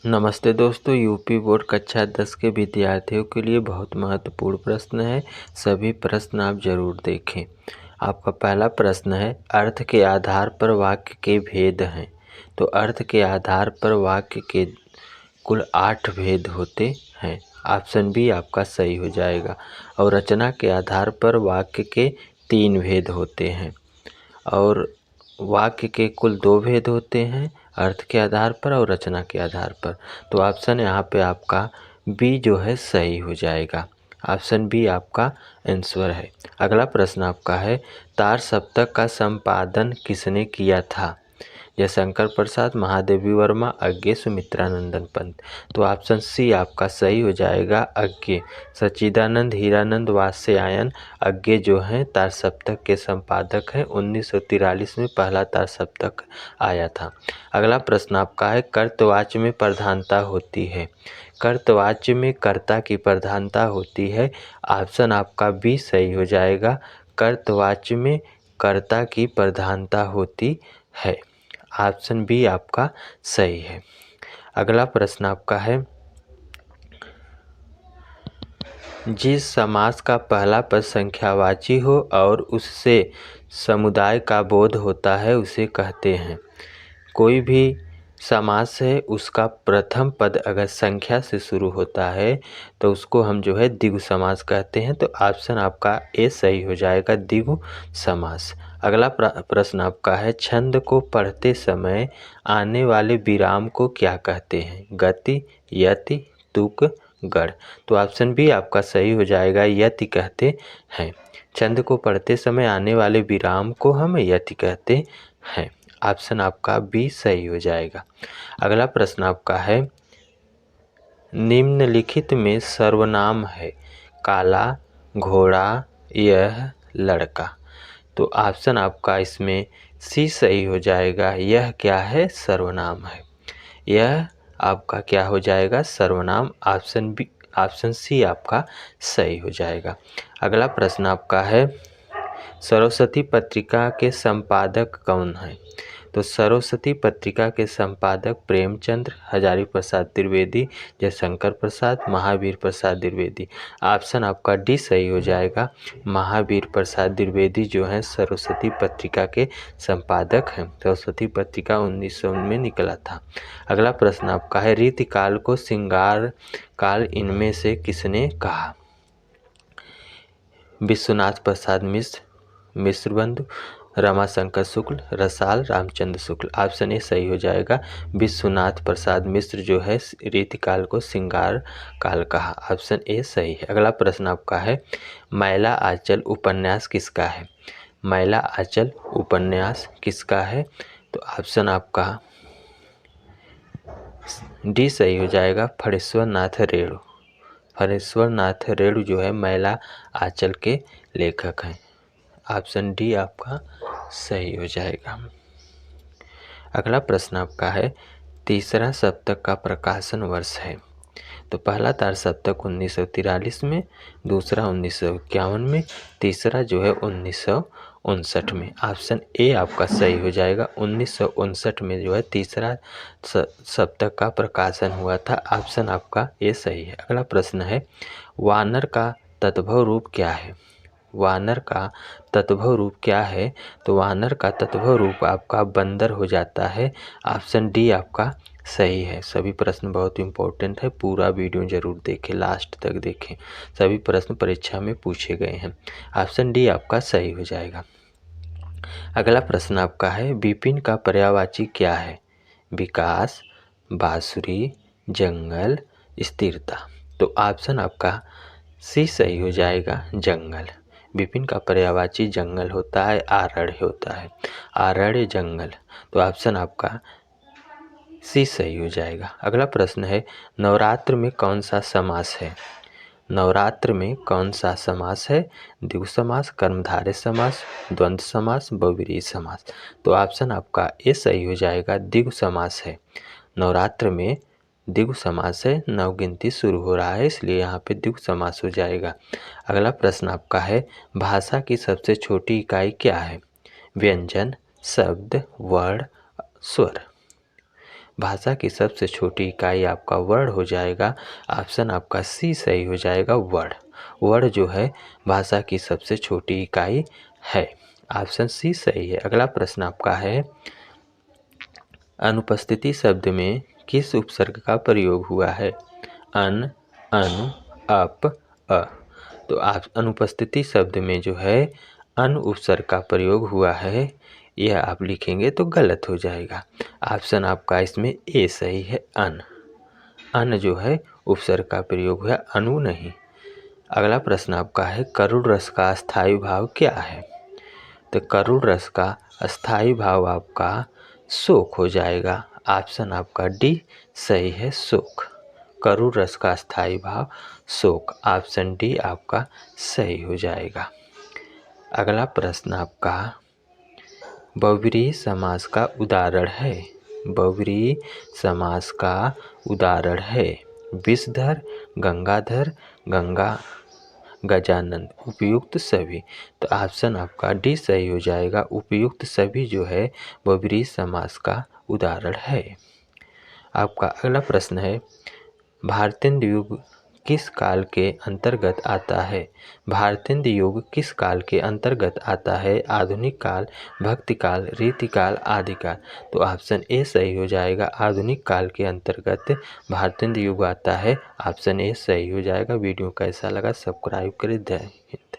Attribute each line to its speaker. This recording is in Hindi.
Speaker 1: नमस्ते दोस्तों, यूपी बोर्ड कक्षा 10 के विद्यार्थियों के लिए बहुत महत्वपूर्ण प्रश्न है। सभी प्रश्न आप जरूर देखें। आपका पहला प्रश्न है, अर्थ के आधार पर वाक्य के भेद हैं। तो अर्थ के आधार पर वाक्य के कुल 8 भेद होते हैं। ऑप्शन बी आपका सही हो जाएगा। और रचना के आधार पर वाक्य के 3 भेद होते हैं। और वाक्य के कुल 2 भेद होते हैं, अर्थ के आधार पर और रचना के आधार पर। तो ऑप्शन यहाँ पे आपका बी जो है सही हो जाएगा। ऑप्शन बी आपका आंसर है। अगला प्रश्न आपका है, तार सप्तक का संपादन किसने किया था? जयशंकर प्रसाद, महादेवी वर्मा, अज्ञे, सुमित्रानंदन पंत। तो ऑप्शन सी आपका सही हो जाएगा, अज्ञे। सच्चिदानंद हीरानंद वात्स्यायन अज्ञे जो हैं तार सप्तक के संपादक हैं। 1943 में पहला तार सप्तक आया था। अगला प्रश्न आपका है, कर्तवाच्य में प्रधानता होती है। कर्तवाच्य में कर्ता की प्रधानता होती है। ऑप्शन आपका बी सही हो जाएगा। कर्तवाच्य में कर्ता की प्रधानता होती है। ऑप्शन बी आपका सही है। अगला प्रश्न आपका है, जिस समास का पहला पद संख्यावाची हो और उससे समुदाय का बोध होता है उसे कहते हैं। कोई भी समास है, उसका प्रथम पद अगर संख्या से शुरू होता है तो उसको हम जो है द्विगु समास कहते हैं। तो ऑप्शन आपका ए सही हो जाएगा, द्विगु समास। अगला प्रश्न आपका है, छंद को पढ़ते समय आने वाले विराम को क्या कहते हैं? गति, यति, तुक, गढ़। तो ऑप्शन बी आपका सही हो जाएगा, यति कहते हैं। छंद को पढ़ते समय आने वाले विराम को हम यति कहते हैं। ऑप्शन आपका बी सही हो जाएगा। अगला प्रश्न आपका है, निम्नलिखित में सर्वनाम है काला, घोड़ा, यह, लड़का। तो ऑप्शन आपका इसमें सी सही हो जाएगा। यह क्या है? सर्वनाम है। यह आपका क्या हो जाएगा? सर्वनाम। ऑप्शन बी, ऑप्शन सी आपका सही हो जाएगा। अगला प्रश्न आपका है, सरस्वती पत्रिका के संपादक कौन है? तो सरस्वती पत्रिका के संपादक प्रेमचंद्र, हजारी प्रसाद द्विवेदी, जयशंकर प्रसाद, महावीर प्रसाद द्विवेदी। ऑप्शन आपका डी सही हो जाएगा। महावीर प्रसाद द्विवेदी जो हैं सरस्वती पत्रिका के संपादक हैं। सरस्वती पत्रिका 1900 में निकला था। अगला प्रश्न आपका है, रीतिकाल को श्रृंगार काल इनमें से किसने कहा? विश्वनाथ प्रसाद मिश्र, मिश्र बंधु, रमाशंकर शुक्ल, रसाल, रामचंद्र शुक्ल। ऑप्शन ए सही हो जाएगा। विश्वनाथ प्रसाद मिश्र जो है रीतिकाल को श्रृंगार काल कहा। ऑप्शन ए सही है। अगला प्रश्न आपका है, मैला आंचल उपन्यास किसका है? मैला आंचल उपन्यास किसका है? तो ऑप्शन आपका डी सही हो जाएगा, फणेश्वर नाथ रेणु। फणेश्वर नाथ रेणु जो है मैला आंचल के लेखक हैं। ऑप्शन डी आपका सही हो जाएगा। अगला प्रश्न आपका है, तीसरा सप्तक का प्रकाशन वर्ष है। तो पहला तार सप्तक 1943 में, दूसरा 1951 में, तीसरा जो है 1959 में। ऑप्शन ए आपका सही हो जाएगा। 1959 में जो है तीसरा सप्तक का प्रकाशन हुआ था। ऑप्शन आपका ए सही है। अगला प्रश्न है, वानर का तद्भव रूप क्या है? वानर का तद्भव रूप क्या है? तो वानर का तद्भव रूप आपका बंदर हो जाता है। ऑप्शन डी आपका सही है। सभी प्रश्न बहुत इंपॉर्टेंट है, पूरा वीडियो जरूर देखें, लास्ट तक देखें। सभी प्रश्न परीक्षा में पूछे गए हैं। ऑप्शन डी आपका सही हो जाएगा। अगला प्रश्न आपका है, विपिन का पर्यायवाची क्या है? विकास, बांसुरी, जंगल, स्थिरता। तो ऑप्शन आपका सी सही हो जाएगा, जंगल। विपिन का पर्यायवाची जंगल होता है, आरण्य होता है, आरण्य जंगल। तो ऑप्शन आपका सी सही हो जाएगा। अगला प्रश्न है, नवरात्र में कौन सा समास है? नवरात्र में कौन सा समास है? द्विगु समास, कर्मधारय समास, द्वंद्व समास, बहुव्रीहि समास। तो ऑप्शन आपका ए सही हो जाएगा, द्विगु समास है। नवरात्र में द्विगु समास है, नवगिनती शुरू हो रहा है इसलिए यहाँ पे द्विगु समास हो जाएगा। अगला प्रश्न आपका है, भाषा की सबसे छोटी इकाई क्या है? व्यंजन, शब्द, वर्ण, स्वर। भाषा की सबसे छोटी इकाई आपका वर्ड हो जाएगा। ऑप्शन आपका सी सही हो जाएगा, वर्ड। वर्ड जो है भाषा की सबसे छोटी इकाई है। ऑप्शन सी सही है। अगला प्रश्न आपका है, अनुपस्थिति शब्द में किस उपसर्ग का प्रयोग हुआ है? अन, अनु, अप, अ। तो आप अनुपस्थिति शब्द में जो है अन उपसर्ग का प्रयोग हुआ है, यह आप लिखेंगे तो गलत हो जाएगा। ऑप्शन आपका इसमें ए सही है, अन। अन जो है उपसर्ग का प्रयोग हुआ, अनु नहीं। अगला प्रश्न आपका है, करुण रस का स्थायी भाव क्या है? तो करुण रस का स्थायी भाव आपका शोक हो जाएगा। ऑप्शन आपका डी सही है, शोक। करुण रस का स्थायी भाव शोक। ऑप्शन डी आपका सही हो जाएगा। अगला प्रश्न आपका बहुव्रीहि समास का उदाहरण है। बहुव्रीहि समास का उदाहरण है विषधर, गंगाधर, गंगा, गजानन, उपयुक्त सभी। तो ऑप्शन आपका डी सही हो जाएगा, उपयुक्त सभी जो है बहुव्रीहि समास का उदाहरण है। आपका अगला प्रश्न है, भारतेंदु युग किस काल के अंतर्गत आता है? भारतेंदु युग किस काल के अंतर्गत आता है? आधुनिक काल, भक्ति काल, रीति काल, आदि काल। तो ऑप्शन ए सही हो जाएगा, आधुनिक काल के अंतर्गत भारतेंदु युग आता है। ऑप्शन ए सही हो जाएगा। वीडियो कैसा लगा सब्सक्राइब करें। जय हिंद।